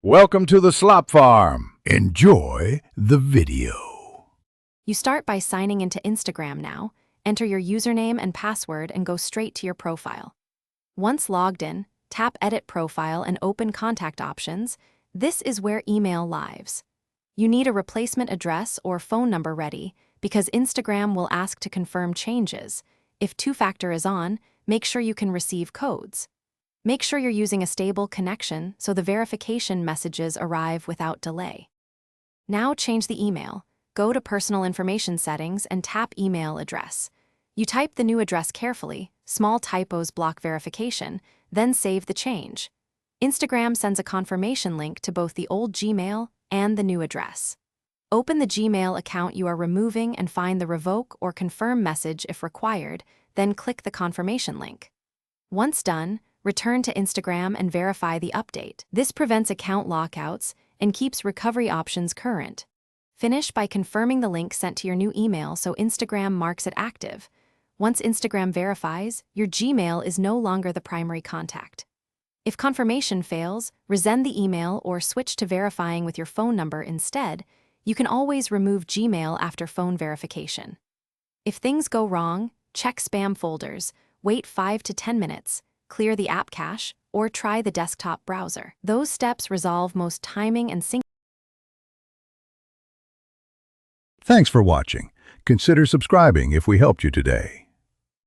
Welcome to the Slop Farm. Enjoy the video. You start by signing into Instagram now, enter your username and password and go straight to your profile. Once logged in, tap Edit Profile and open Contact Options. This is where email lives. You need a replacement address or phone number ready because Instagram will ask to confirm changes. If two-factor is on, make sure you can receive codes. Make sure you're using a stable connection so the verification messages arrive without delay. Now change the email. Go to Personal Information Settings and tap Email Address. You type the new address carefully, small typos block verification, then save the change. Instagram sends a confirmation link to both the old Gmail and the new address. Open the Gmail account you are removing and find the Revoke or Confirm message if required, then click the confirmation link. Once done, return to Instagram and verify the update. This prevents account lockouts and keeps recovery options current. Finish by confirming the link sent to your new email so Instagram marks it active. Once Instagram verifies, your Gmail is no longer the primary contact. If confirmation fails, resend the email or switch to verifying with your phone number instead. You can always remove Gmail after phone verification. If things go wrong, check spam folders, wait 5 to 10 minutes, clear the app cache, or try the desktop browser. Those steps resolve most timing and sync. Thanks for watching. Consider subscribing if we helped you today.